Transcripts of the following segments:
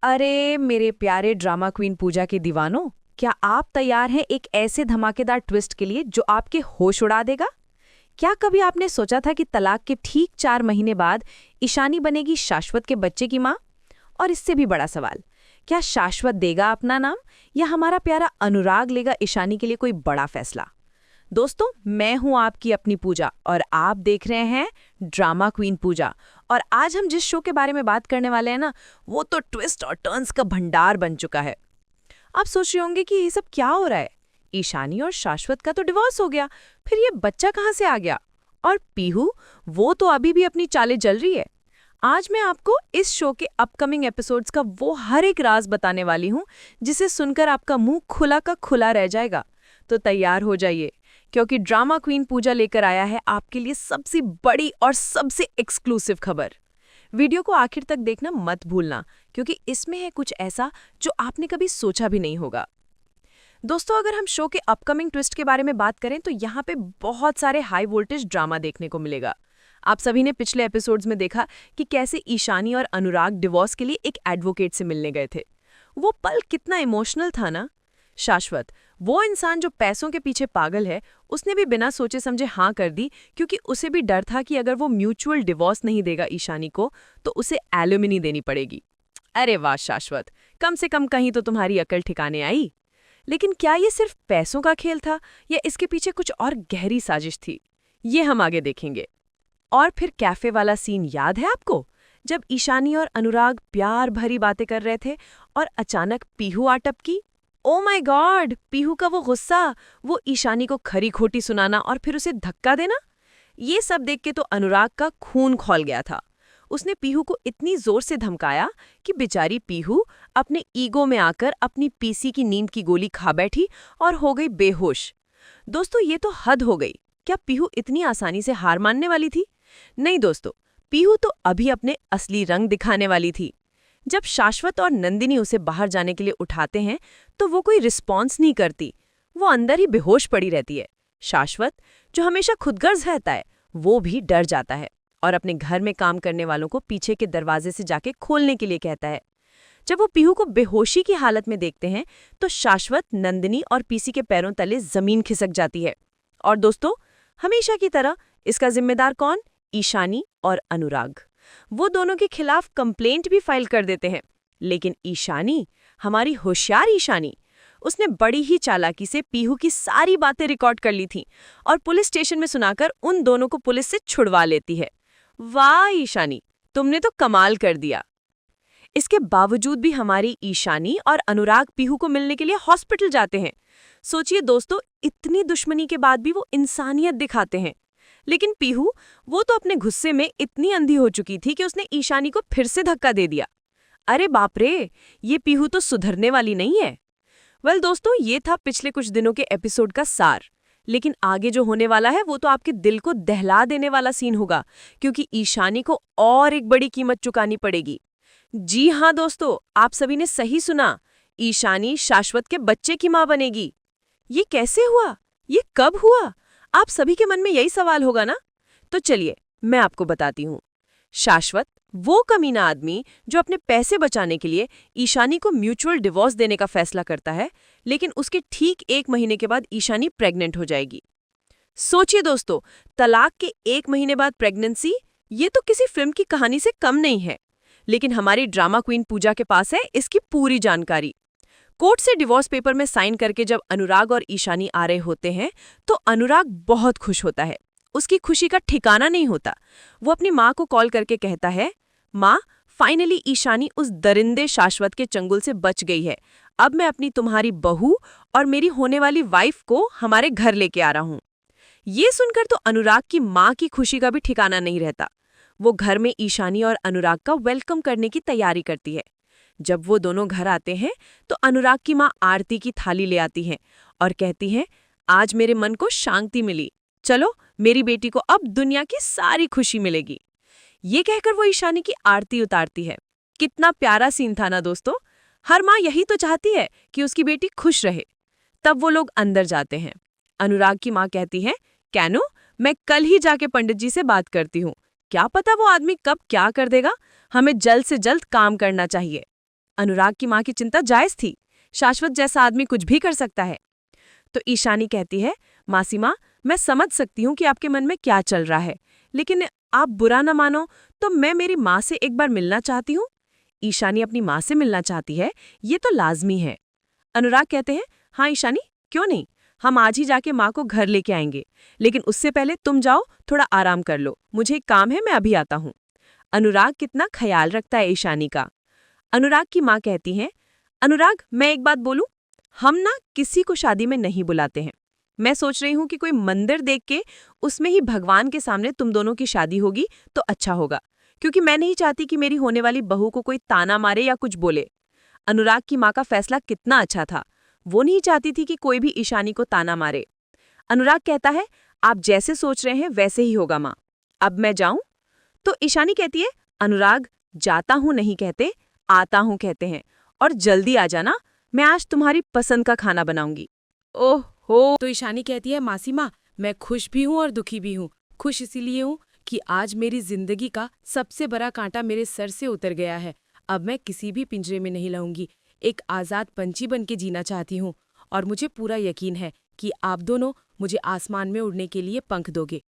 अरे मेरे प्यारे ड्रामा क्वीन पूजा के दीवानों, क्या आप तैयार हैं एक ऐसे धमाकेदार ट्विस्ट के लिए जो आपके होश उड़ा देगा? क्या कभी आपने सोचा था कि तलाक के ठीक 4 महीने बाद ईशानी बनेगी शाश्वत के बच्चे की माँ? और इससे भी बड़ा सवाल, क्या शाश्वत देगा अपना नाम या हमारा प्यारा अनुराग लेगा ईशानी के लिए कोई बड़ा फैसला? दोस्तों, मैं हूं आपकी अपनी पूजा और आप देख रहे हैं ड्रामा क्वीन पूजा। और आज हम जिस शो के बारे में बात करने वाले हैं ना, वो तो ट्विस्ट और टर्न्स का भंडार बन चुका है। आप सोच रहे होंगे कि ये सब क्या हो रहा है। ईशानी और शाश्वत का तो डिवोर्स हो गया, फिर ये बच्चा कहाँ से आ गया? और पीहू, वो तो अभी भी अपनी चालें जल रही है। आज मैं आपको इस शो के अपकमिंग एपिसोड्स का वो हर एक राज बताने वाली हूँ जिसे सुनकर आपका मुंह खुला का खुला रह जाएगा। तो तैयार हो जाइए, क्योंकि ड्रामा क्वीन पूजा लेकर आया है आपके लिए सबसे बड़ी और सबसे एक्सक्लूसिव खबर। वीडियो को आखिर तक देखना मत भूलना, क्योंकि इसमें है कुछ ऐसा जो आपने कभी सोचा भी नहीं होगा। दोस्तों, अगर हम शो के अपकमिंग ट्विस्ट के बारे में बात करें तो यहाँ पे बहुत सारे हाई वोल्टेज ड्रामा देखने को मिलेगा। आप सभी ने पिछले एपिसोड्स में देखा कि कैसे ईशानी और अनुराग डिवोर्स के लिए एक एडवोकेट से मिलने गए थे। वो पल कितना इमोशनल था ना। शाश्वत, वो इंसान जो पैसों के पीछे पागल है, उसने भी बिना सोचे समझे हाँ कर दी, क्योंकि उसे भी डर था कि अगर वो म्यूचुअल डिवोर्स नहीं देगा ईशानी को तो उसे एलिमनी देनी पड़ेगी। अरे वाह शाश्वत, कम से कम कहीं तो तुम्हारी अकल ठिकाने आई। लेकिन क्या ये सिर्फ पैसों का खेल था या इसके पीछे कुछ और गहरी साजिश थी? ये हम आगे देखेंगे। और फिर कैफे वाला सीन याद है आपको, जब ईशानी और अनुराग प्यार भरी बातें कर रहे थे और अचानक पीहू आ टपकी। ओ माय गॉड, पीहू का वो गुस्सा, वो ईशानी को खरी खोटी सुनाना और फिर उसे धक्का देना, ये सब देख के तो अनुराग का खून खौल गया था। उसने पीहू को इतनी जोर से धमकाया कि बेचारी पीहू अपने ईगो में आकर अपनी पीसी की नींद की गोली खा बैठी और हो गई बेहोश। दोस्तों, ये तो हद हो गई। क्या पीहू इतनी आसानी से हार मानने वाली थी? नहीं दोस्तों, पीहू तो अभी अपने असली रंग दिखाने वाली थी। जब शाश्वत और नंदिनी उसे बाहर जाने के लिए उठाते हैं तो वो कोई रिस्पॉन्स नहीं करती, वो अंदर ही बेहोश पड़ी रहती है। शाश्वत, जो हमेशा खुदगर्ज रहता है, वो भी डर जाता है और अपने घर में काम करने वालों को पीछे के दरवाजे से जाके खोलने के लिए कहता है। जब वो पीहू को बेहोशी की हालत में देखते हैं तो शाश्वत, नंदिनी और पीसी के पैरों तले जमीन खिसक जाती है। और दोस्तों, हमेशा की तरह इसका जिम्मेदार कौन? ईशानी और अनुराग। वो दोनों के खिलाफ कंप्लेंट भी फाइल कर देते हैं। लेकिन ईशानी, हमारी होशियार ईशानी, उसने बड़ी ही चालाकी से पीहू की सारी बातें रिकॉर्ड कर ली थीं और पुलिस स्टेशन में सुनाकर उन दोनों को पुलिस से छुड़वा लेती है। वाह ईशानी, तुमने तो कमाल कर दिया। इसके बावजूद भी हमारी ईशानी और अनुराग पीहू को मिलने के लिए हॉस्पिटल जाते हैं। सोचिए दोस्तों, इतनी दुश्मनी के बाद भी वो इंसानियत दिखाते हैं। लेकिन पीहू, वो तो अपने गुस्से में इतनी अंधी हो चुकी थी कि उसने ईशानी को फिर से धक्का दे दिया। अरे बाप रे, ये पीहू तो सुधरने वाली नहीं है। वेल दोस्तों, ये था पिछले कुछ दिनों के एपिसोड का सार। लेकिन आगे जो होने वाला है वो तो आपके दिल को दहला देने वाला सीन होगा, क्योंकि ईशानी को और एक बड़ी कीमत चुकानी पड़ेगी। जी हाँ दोस्तों, आप सभी ने सही सुना, ईशानी शाश्वत के बच्चे की माँ बनेगी। ये कैसे हुआ? ये कब हुआ? आप सभी के मन में यही सवाल होगा ना? तो चलिए मैं आपको बताती हूँ। शाश्वत, वो कमीना आदमी जो अपने पैसे बचाने के लिए ईशानी को म्यूचुअल डिवोर्स देने का फैसला करता है, लेकिन उसके ठीक 1 महीने के बाद ईशानी प्रेग्नेंट हो जाएगी। सोचिए दोस्तों, तलाक के 1 महीने बाद प्रेगनेंसी, ये तो किसी फिल्म की कहानी से कम नहीं है। लेकिन हमारी ड्रामा क्वीन पूजा के पास है इसकी पूरी जानकारी। कोर्ट से डिवोर्स पेपर में साइन करके जब अनुराग और ईशानी आ रहे होते हैं तो अनुराग बहुत खुश होता है। उसकी खुशी का ठिकाना नहीं होता। वो अपनी माँ को कॉल करके कहता है, माँ, फाइनली ईशानी उस दरिंदे शाश्वत के चंगुल से बच गई है। अब मैं अपनी तुम्हारी बहू और मेरी होने वाली वाइफ को हमारे घर लेके आ रहा हूँ। ये सुनकर तो अनुराग की माँ की खुशी का भी ठिकाना नहीं रहता। वो घर में ईशानी और अनुराग का वेलकम करने की तैयारी करती है। जब वो दोनों घर आते हैं तो अनुराग की माँ आरती की थाली ले आती हैं और कहती हैं, आज मेरे मन को शांति मिली, चलो मेरी बेटी को अब दुनिया की सारी खुशी मिलेगी। ये कहकर वो ईशानी की आरती उतारती है। कितना प्यारा सीन था ना दोस्तों। हर माँ यही तो चाहती है कि उसकी बेटी खुश रहे। तब वो लोग अंदर जाते हैं। अनुराग की माँ कहती है, कैनो, मैं कल ही जाके पंडित जी से बात करती हूँ। क्या पता वो आदमी कब क्या कर देगा, हमें जल्द से जल्द काम करना चाहिए। अनुराग की माँ की चिंता जायज थी। शाश्वत जैसा आदमी कुछ भी कर सकता है। तो ईशानी कहती है, मासी माँ, मैं समझ सकती हूँ कि आपके मन में क्या चल रहा है, लेकिन आप बुरा न मानो तो मैं मेरी माँ से एक बार मिलना चाहती हूँ। ईशानी अपनी माँ से मिलना चाहती है, ये तो लाजमी है। अनुराग कहते हैं, हाँ ईशानी, क्यों नहीं, हम आज ही जाके माँ को घर लेके आएंगे, लेकिन उससे पहले तुम जाओ, थोड़ा आराम कर लो, मुझे एक काम है, मैं अभी आता हूँ। अनुराग कितना ख्याल रखता है ईशानी का। अनुराग की माँ कहती हैं, अनुराग, मैं एक बात बोलूं, हम ना किसी को शादी में नहीं बुलाते हैं। मैं सोच रही हूँ कि कोई मंदिर देख के उसमें ही भगवान के सामने तुम दोनों की शादी होगी तो अच्छा होगा, क्योंकि मैं नहीं चाहती कि मेरी होने वाली बहू को कोई ताना मारे या कुछ बोले। अनुराग की माँ का फैसला कितना अच्छा था, वो नहीं चाहती थी कि कोई भी ईशानी को ताना मारे। अनुराग कहता है, आप जैसे सोच रहे हैं वैसे ही होगा माँ, अब मैं जाऊं? तो ईशानी कहती है, अनुराग, जाता हूं नहीं कहते, आता हूं कहते हैं, और जल्दी आ जाना, मैं आज तुम्हारी पसंद का खाना बनाऊंगी। ओह हो। तो ईशानी कहती है, मासी माँ, मैं खुश भी हूँ और दुखी भी हूँ। खुश इसीलिए हूँ कि आज मेरी जिंदगी का सबसे बड़ा कांटा मेरे सर से उतर गया है। अब मैं किसी भी पिंजरे में नहीं रहूंगी, एक आज़ाद पंछी बन के जीना चाहती हूँ, और मुझे पूरा यकीन है कि आप दोनों मुझे आसमान में उड़ने के लिए पंख दोगे।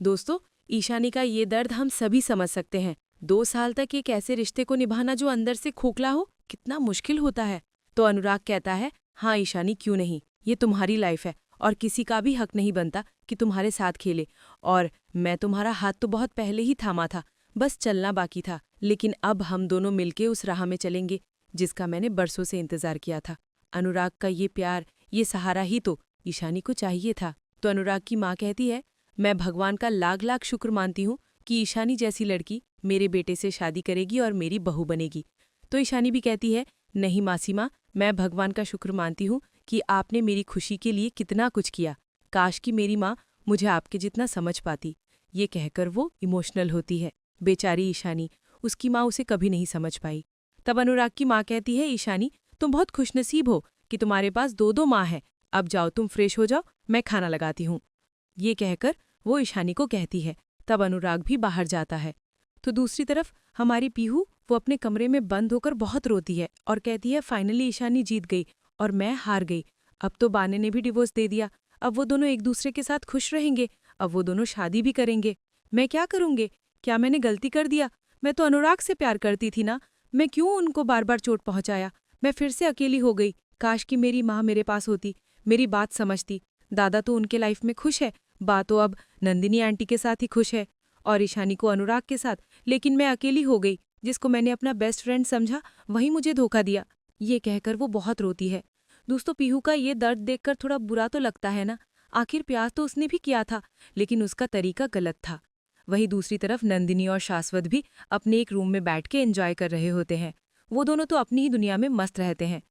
दोस्तों, ईशानी का ये दर्द हम सभी समझ सकते हैं। 2 साल तक एक ऐसे रिश्ते को निभाना जो अंदर से खोखला हो, कितना मुश्किल होता है। तो अनुराग कहता है, हाँ ईशानी, क्यों नहीं, ये तुम्हारी लाइफ है और किसी का भी हक नहीं बनता कि तुम्हारे साथ खेले। और मैं तुम्हारा हाथ तो बहुत पहले ही थामा था, बस चलना बाकी था। लेकिन अब हम दोनों मिलके उस राह में चलेंगे जिसका मैंने बरसों से इंतजार किया था। अनुराग का ये प्यार, ये सहारा ही तो ईशानी को चाहिए था। तो अनुराग की माँ कहती है, मैं भगवान का लाख लाख शुक्र मानती हूँ कि ईशानी जैसी लड़की मेरे बेटे से शादी करेगी और मेरी बहू बनेगी। तो ईशानी भी कहती है, नहीं मासी माँ, मैं भगवान का शुक्र मानती हूँ कि आपने मेरी खुशी के लिए कितना कुछ किया। काश कि मेरी माँ मुझे आपके जितना समझ पाती। ये कहकर वो इमोशनल होती है। बेचारी ईशानी, उसकी माँ उसे कभी नहीं समझ पाई। तब अनुराग की माँ कहती है, ईशानी, तुम बहुत खुशनसीब हो कि तुम्हारे पास 2-2 माँ हैं। अब जाओ, तुम फ्रेश हो जाओ, मैं खाना लगाती हूँ। ये कहकर वो ईशानी को कहती है। तब अनुराग भी बाहर जाता है। तो दूसरी तरफ हमारी पीहू, वो अपने कमरे में बंद होकर बहुत रोती है और कहती है, फाइनली ईशानी जीत गई और मैं हार गई। अब तो बाने ने भी डिवोर्स दे दिया, अब वो दोनों एक दूसरे के साथ खुश रहेंगे, अब वो दोनों शादी भी करेंगे। मैं क्या करूँगी? क्या मैंने गलती कर दिया? मैं तो अनुराग से प्यार करती थी ना, मैं क्यों उनको बार बार चोट पहुंचाया? मैं फिर से अकेली हो गई। काश कि मेरी माँ मेरे पास होती, मेरी बात समझती। दादा तो उनके लाइफ में खुश है, बात तो अब नंदिनी आंटी के साथ ही खुश है और ईशानी को अनुराग के साथ, लेकिन मैं अकेली हो गई। जिसको मैंने अपना बेस्ट फ्रेंड समझा, वही मुझे धोखा दिया। ये कहकर वो बहुत रोती है। दोस्तों, पीहू का ये दर्द देखकर थोड़ा बुरा तो लगता है ना। आखिर प्यार तो उसने भी किया था, लेकिन उसका तरीका गलत था। वहीं दूसरी तरफ नंदिनी और शाश्वत भी अपने एक रूम में बैठ के एंजॉय कर रहे होते हैं। वो दोनों तो अपनी ही दुनिया में मस्त रहते हैं।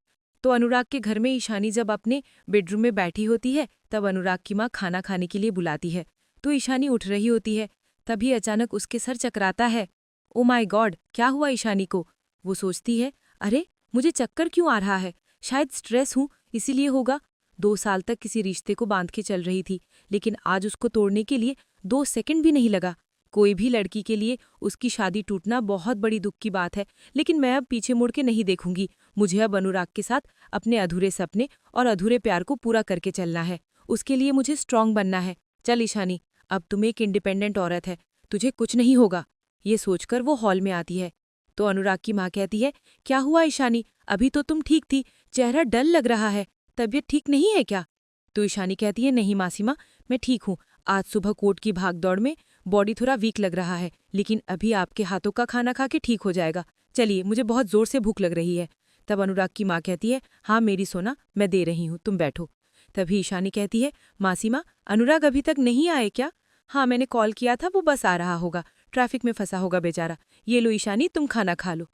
तो अनुराग के घर में ईशानी जब अपने बेडरूम में बैठी होती है, तब अनुराग की माँ खाना खाने के लिए बुलाती है। तो ईशानी उठ रही होती है, तभी अचानक उसके सर चकराता है। ओ माय गॉड, क्या हुआ ईशानी को? वो सोचती है, अरे मुझे चक्कर क्यों आ रहा है? शायद स्ट्रेस हूँ, इसीलिए होगा। 2 साल तक किसी रिश्ते को बांध के चल रही थी, लेकिन आज उसको तोड़ने के लिए 2 सेकंड भी नहीं लगा। कोई भी लड़की के लिए उसकी शादी टूटना बहुत बड़ी दुख की बात है, लेकिन मैं अब पीछे मुड़ के नहीं देखूंगी। मुझे अब अनुराग के साथ अपने अधूरे सपने और अधूरे प्यार को पूरा करके चलना है। उसके लिए मुझे स्ट्रांग बनना है। चल ईशानी, अब तुम एक इंडिपेंडेंट औरत है, तुझे कुछ नहीं होगा। ये सोचकर वो हॉल में आती है। तो अनुराग की माँ कहती है, क्या हुआ ईशानी? अभी तो तुम ठीक थी, चेहरा डल लग रहा है, तबीयत ठीक नहीं है क्या? तो ईशानी कहती है, नहीं मासी माँ, मैं ठीक हूँ। आज सुबह कोर्ट की भागदौड़ में बॉडी थोड़ा वीक लग रहा है, लेकिन अभी आपके हाथों का खाना खा के ठीक हो जाएगा। चलिए, मुझे बहुत जोर से भूख लग रही है। तब अनुराग की माँ कहती है, हाँ मेरी सोना, मैं दे रही हूँ, तुम बैठो। तभी ईशानी कहती है, मासी माँ, अनुराग अभी तक नहीं आए क्या? हाँ, मैंने कॉल किया था, वो बस आ रहा होगा, ट्रैफिक में फंसा होगा बेचारा। ये लो ईशानी, तुम खाना खा लो।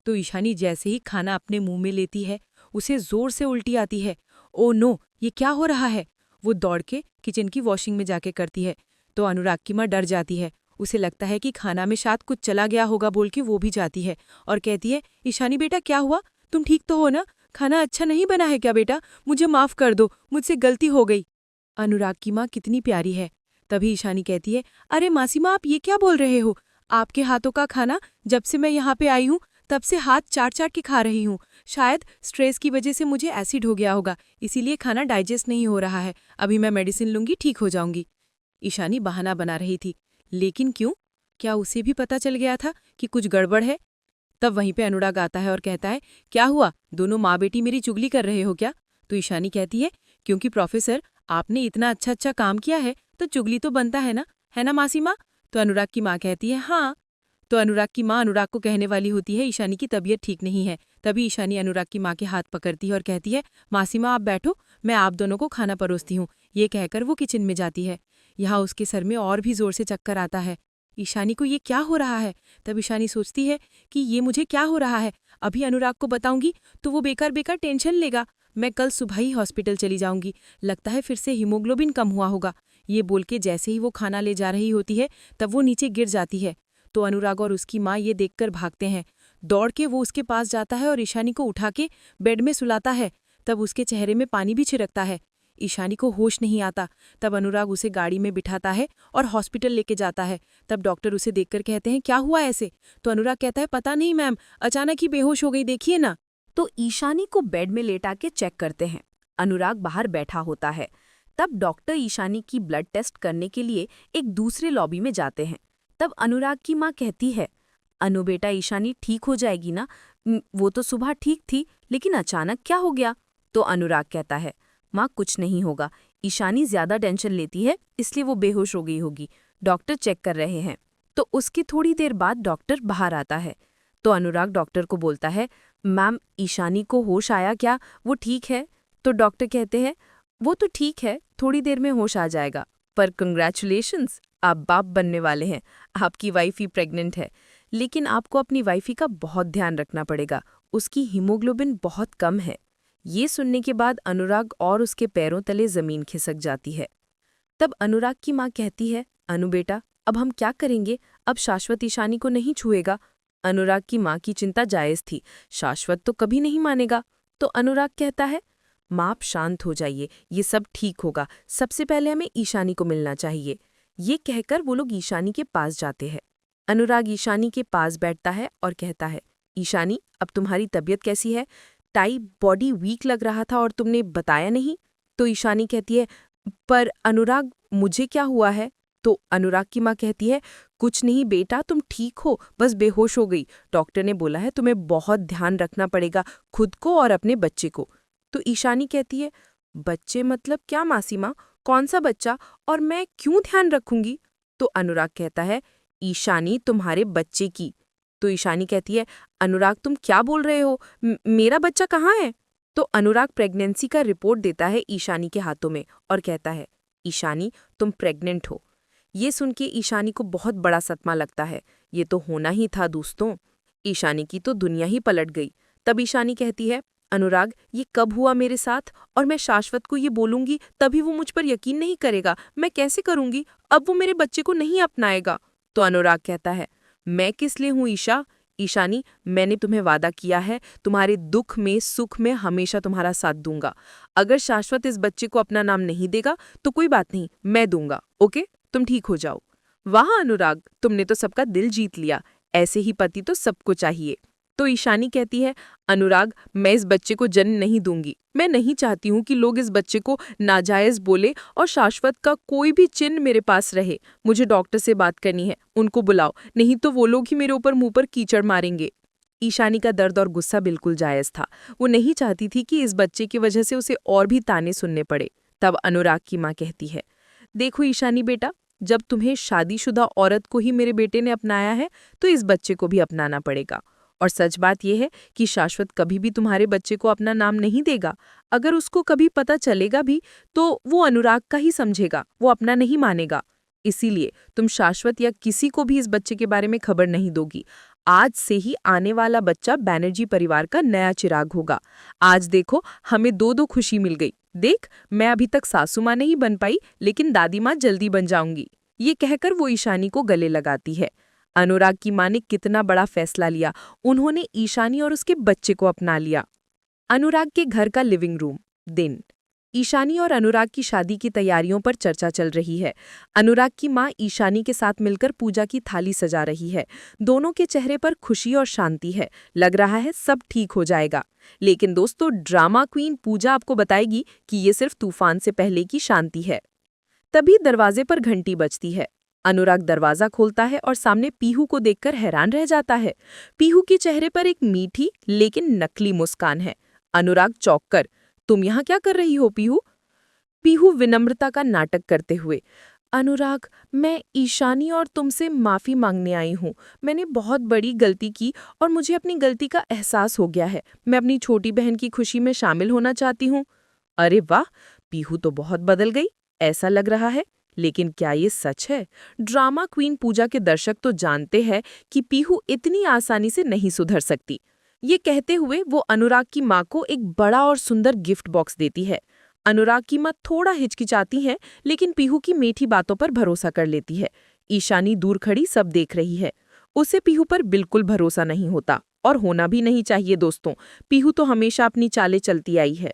तो ईशानी जैसे ही खाना अपने मुंह में लेती है, उसे जोर से उल्टी आती है। ओ नो, ये क्या हो रहा है? वो दौड़ के किचन की वॉशिंग में जाके करती है। तो अनुराग की माँ डर जाती है। उसे लगता है कि खाना में शायद कुछ चला गया होगा, बोल के वो भी जाती है और कहती है, ईशानी बेटा, क्या हुआ? तुम ठीक तो हो ना? खाना अच्छा नहीं बना है क्या बेटा? मुझे माफ कर दो, मुझसे गलती हो गई। अनुराग की माँ कितनी प्यारी है। तभी ईशानी कहती है, अरे मासी माँ, आप ये क्या बोल रहे हो? आपके हाथों का खाना जब से मैं यहाँ पे आई हूँ तब से हाथ चाट चाट के खा रही हूँ। शायद स्ट्रेस की वजह से मुझे एसिड हो गया होगा, इसीलिए खाना डाइजेस्ट नहीं हो रहा है। अभी मैं मेडिसिन लूंगी, ठीक हो जाऊंगी। ईशानी बहाना बना रही थी, लेकिन क्यों? क्या उसे भी पता चल गया था कि कुछ गड़बड़ है? तब वहीं पे अनुराग आता है और कहता है, क्या हुआ, दोनों माँ बेटी मेरी चुगली कर रहे हो क्या? तो ईशानी कहती है, क्योंकि प्रोफेसर आपने इतना अच्छा अच्छा काम किया है तो चुगली तो बनता है ना मासी माँ? तो अनुराग की माँ कहती है, हाँ। तो अनुराग की माँ अनुराग को कहने वाली होती है, ईशानी की तबीयत ठीक नहीं है। तभी ईशानी अनुराग की माँ के हाथ पकड़ती है और कहती है, मासी माँ आप बैठो, मैं आप दोनों को खाना परोसती हूँ। ये कहकर वो किचन में जाती है। यहाँ उसके सर में और भी जोर से चक्कर आता है। ईशानी को ये क्या हो रहा है? तब ईशानी सोचती है कि ये मुझे क्या हो रहा है, अभी अनुराग को बताऊंगी तो वो बेकार बेकार टेंशन लेगा। मैं कल सुबह ही हॉस्पिटल चली जाऊंगी, लगता है फिर से हीमोग्लोबिन कम हुआ होगा। ये बोल के जैसे ही वो खाना ले जा रही होती है तब वो नीचे गिर जाती है। तो अनुराग और उसकी माँ ये देखकर भागते हैं। दौड़ के वो उसके पास जाता है और ईशानी को उठा के बेड में सुलाता है। तब उसके चेहरे में पानी भी छिड़कता है। ईशानी को होश नहीं आता। तब अनुराग उसे गाड़ी में बिठाता है और हॉस्पिटल लेके जाता है। तब डॉक्टर उसे देखकर कहते हैं, क्या हुआ ऐसे? तो अनुराग कहता है, पता नहीं मैम, अचानक ही बेहोश हो गई, देखिए ना। तो ईशानी को बेड में लेटा के चेक करते हैं। अनुराग बाहर बैठा होता है। तब डॉक्टर ईशानी की ब्लड टेस्ट करने के लिए एक दूसरे लॉबी में जाते हैं। तब अनुराग की माँ कहती है, अनु बेटा, ईशानी ठीक हो जाएगी ना? वो तो सुबह ठीक थी, लेकिन अचानक क्या हो गया? तो अनुराग कहता है, माँ कुछ नहीं होगा, ईशानी ज्यादा टेंशन लेती है इसलिए वो बेहोश हो गई होगी, डॉक्टर चेक कर रहे हैं। तो उसकी थोड़ी देर बाद डॉक्टर बाहर आता है। तो अनुराग डॉक्टर को बोलता है, मैम ईशानी को होश आया क्या, वो ठीक है? तो डॉक्टर कहते हैं, वो तो ठीक है, थोड़ी देर में होश आ जाएगा, पर कंग्रेचुलेशंस, आप बाप बनने वाले हैं, आपकी वाइफ ही प्रेग्नेंट है। लेकिन आपको अपनी वाइफी का बहुत ध्यान रखना पड़ेगा, उसकी हीमोग्लोबिन बहुत कम है। ये सुनने के बाद अनुराग और उसके पैरों तले जमीन खिसक जाती है। तब अनुराग की माँ कहती है, अनु बेटा, अब हम क्या करेंगे? अब शाश्वत ईशानी को नहीं छुएगा। अनुराग की माँ की चिंता जायज थी, शाश्वत तो कभी नहीं मानेगा। तो अनुराग कहता है, माँ आप शांत हो जाइए, ये सब ठीक होगा, सबसे पहले हमें ईशानी को मिलना चाहिए। ये कहकर वो लोग ईशानी के पास जाते हैं। अनुराग ईशानी के पास बैठता है और कहता है, ईशानी अब तुम्हारी तबीयत कैसी है? टाई बॉडी वीक लग रहा था और तुमने बताया नहीं। तो ईशानी कहती है, पर अनुराग मुझे क्या हुआ है? तो अनुराग की माँ कहती है, कुछ नहीं बेटा, तुम ठीक हो, बस बेहोश हो गई। डॉक्टर ने बोला है तुम्हें बहुत ध्यान रखना पड़ेगा, खुद को और अपने बच्चे को। तो ईशानी कहती है, बच्चे मतलब क्या मासी माँ, कौन सा बच्चा, और मैं क्यों ध्यान रखूंगी? तो अनुराग कहता है, ईशानी तुम्हारे बच्चे की। तो ईशानी कहती है, अनुराग तुम क्या बोल रहे हो, मेरा बच्चा कहाँ है? तो अनुराग प्रेगनेंसी का रिपोर्ट देता है ईशानी के हाथों में और कहता है, ईशानी तुम प्रेग्नेंट हो। ये सुन के ईशानी को बहुत बड़ा सदमा लगता है। ये तो होना ही था दोस्तों। ईशानी की तो दुनिया ही पलट गई। तब ईशानी कहती है, अनुराग ये कब हुआ मेरे साथ, और मैं शाश्वत को ये बोलूंगी तभी वो मुझ पर यकीन नहीं करेगा, मैं कैसे करूंगी? अब वो मेरे बच्चे को नहीं अपनाएगा। तो अनुराग कहता है, मैं किस लिए हूँ ईशानी, मैंने तुम्हें वादा किया है, तुम्हारे दुख में सुख में हमेशा तुम्हारा साथ दूंगा। अगर शाश्वत इस बच्चे को अपना नाम नहीं देगा तो कोई बात नहीं, मैं दूंगा, ओके, तुम ठीक हो जाओ। वाह अनुराग, तुमने तो सबका दिल जीत लिया, ऐसे ही पति तो सबको चाहिए। तो ईशानी कहती है, अनुराग मैं इस बच्चे को जन्म नहीं दूंगी, मैं नहीं चाहती हूँ कि लोग इस बच्चे को नाजायज बोले और शाश्वत का कोई भी चिन्ह मेरे पास रहे। मुझे डॉक्टर से बात करनी है, उनको बुलाओ, नहीं तो वो लोग ही मेरे ऊपर मुंह पर कीचड़ मारेंगे। ईशानी का दर्द और गुस्सा बिल्कुल जायज था। वो नहीं चाहती थी कि इस बच्चे की वजह से उसे और भी ताने सुनने पड़े। तब अनुराग की माँ कहती है, देखो ईशानी बेटा, जब तुम्हें शादीशुदा औरत को ही मेरे बेटे ने अपनाया है तो इस बच्चे को भी अपनाना पड़ेगा। और सच बात यह है कि शाश्वत कभी भी तुम्हारे बच्चे को अपना नाम नहीं देगा। अगर उसको कभी पता चलेगा भी तो वो अनुराग का ही समझेगा, वो अपना नहीं मानेगा। इसीलिए तुम शाश्वत या किसी को भी इस बच्चे के बारे में खबर नहीं दोगी। आज से ही आने वाला बच्चा बैनर्जी परिवार का नया चिराग होगा। आज देखो हमें दो दो खुशी मिल गई। देख, मैं अभी तक सासू माँ नहीं बन पाई, लेकिन दादी माँ जल्दी बन जाऊंगी। ये कहकर वो ईशानी को गले लगाती है। अनुराग की माँ ने कितना बड़ा फैसला लिया, उन्होंने ईशानी और उसके बच्चे को अपना लिया। अनुराग के घर का लिविंग रूम, दिन। ईशानी और अनुराग की शादी की तैयारियों पर चर्चा चल रही है। अनुराग की माँ ईशानी के साथ मिलकर पूजा की थाली सजा रही है। दोनों के चेहरे पर खुशी और शांति है। लग रहा है सब ठीक हो जाएगा। लेकिन दोस्तों, ड्रामा क्वीन पूजा आपको बताएगी कि ये सिर्फ तूफान से पहले की शांति है। तभी दरवाजे पर घंटी बजती है। अनुराग दरवाजा खोलता है और सामने पीहू को देखकर हैरान रह जाता है। पीहू के चेहरे पर एक मीठी लेकिन नकली मुस्कान है। अनुराग चौंककर, तुम यहाँ क्या कर रही हो पीहू? पीहू विनम्रता का नाटक करते हुए, अनुराग, मैं ईशानी और तुमसे माफी मांगने आई हूँ। मैंने बहुत बड़ी गलती की और मुझे अपनी गलती का एहसास हो गया है। मैं अपनी छोटी बहन की खुशी में शामिल होना चाहती हूँ। अरे वाह, पीहू तो बहुत बदल गई, ऐसा लग रहा है। लेकिन क्या ये सच है? ड्रामा क्वीन पूजा के दर्शक तो जानते हैं कि पीहू इतनी आसानी से नहीं सुधर सकती। ये कहते हुए वो अनुराग की माँ को एक बड़ा और सुंदर गिफ्ट बॉक्स देती है। अनुराग की माँ थोड़ा हिचकिचाती है, लेकिन पीहू की मीठी बातों पर भरोसा कर लेती है। ईशानी दूर खड़ी सब देख रही है। उसे पीहू पर बिल्कुल भरोसा नहीं होता, और होना भी नहीं चाहिए दोस्तों। पीहू तो हमेशा अपनी चालें चलती आई है।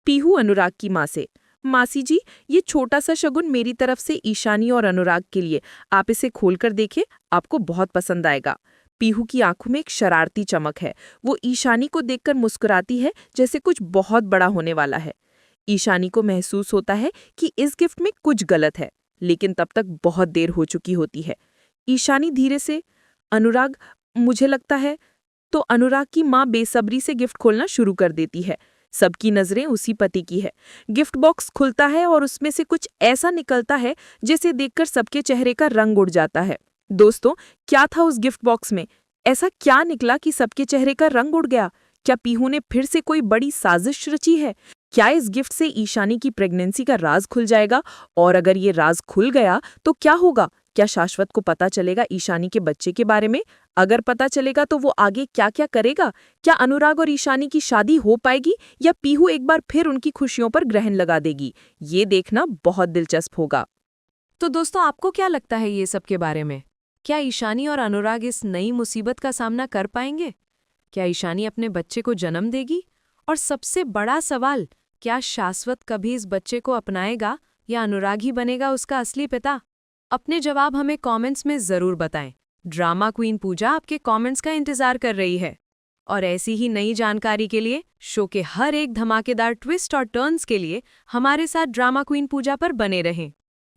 पीहू अनुराग की माँ से, मासी जी, ये छोटा सा शगुन मेरी तरफ से ईशानी और अनुराग के लिए। आप इसे खोलकर देखें, आपको बहुत पसंद आएगा। पीहू की आंखों में एक शरारती चमक है। वो ईशानी को देखकर मुस्कुराती है, जैसे कुछ बहुत बड़ा होने वाला है। ईशानी को महसूस होता है कि इस गिफ्ट में कुछ गलत है, लेकिन तब तक बहुत देर हो चुकी होती है। ईशानी धीरे से, अनुराग, मुझे लगता है। तो अनुराग की माँ बेसब्री से गिफ्ट खोलना शुरू कर देती है। सबकी नजरें उसी पति की है। गिफ्ट बॉक्स खुलता है और उसमें से कुछ ऐसा निकलता है जिसे देखकर सबके चेहरे का रंग उड़ जाता है। दोस्तों, क्या था उस गिफ्ट बॉक्स में? ऐसा क्या निकला कि सबके चेहरे का रंग उड़ गया? क्या पीहू ने फिर से कोई बड़ी साजिश रची है? क्या इस गिफ्ट से ईशानी की प्रेगनेंसी का राज खुल जाएगा? और अगर ये राज खुल गया तो क्या होगा? क्या शाश्वत को पता चलेगा ईशानी के बच्चे के बारे में? अगर पता चलेगा तो वो आगे क्या क्या करेगा? क्या अनुराग और ईशानी की शादी हो पाएगी, या पीहू एक बार फिर उनकी खुशियों पर ग्रहण लगा देगी? ये देखना बहुत दिलचस्प होगा। तो दोस्तों, आपको क्या लगता है ये सब के बारे में? क्या ईशानी और अनुराग इस नई मुसीबत का सामना कर पाएंगे? क्या ईशानी अपने बच्चे को जन्म देगी? और सबसे बड़ा सवाल, क्या शाश्वत कभी इस बच्चे को अपनाएगा, या अनुराग ही बनेगा उसका असली पिता? अपने जवाब हमें कमेंट्स में ज़रूर बताएं। ड्रामा क्वीन पूजा आपके कमेंट्स का इंतज़ार कर रही है। और ऐसी ही नई जानकारी के लिए, शो के हर एक धमाकेदार ट्विस्ट और टर्न्स के लिए हमारे साथ ड्रामा क्वीन पूजा पर बने रहें।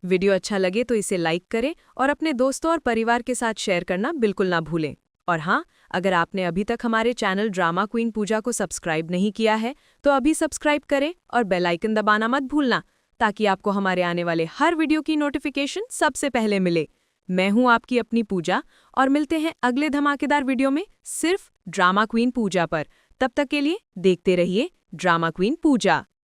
वीडियो अच्छा लगे तो इसे लाइक करें और अपने दोस्तों और परिवार के साथ शेयर करना बिल्कुल ना भूलें। और हाँ, अगर आपने अभी तक हमारे चैनल ड्रामा क्वीन पूजा को सब्सक्राइब नहीं किया है तो अभी सब्सक्राइब करें और बेल आइकन दबाना मत भूलना, ताकि आपको हमारे आने वाले हर वीडियो की नोटिफिकेशन सबसे पहले मिले। मैं हूं आपकी अपनी पूजा, और मिलते हैं अगले धमाकेदार वीडियो में सिर्फ ड्रामा क्वीन पूजा पर। तब तक के लिए देखते रहिए ड्रामा क्वीन पूजा।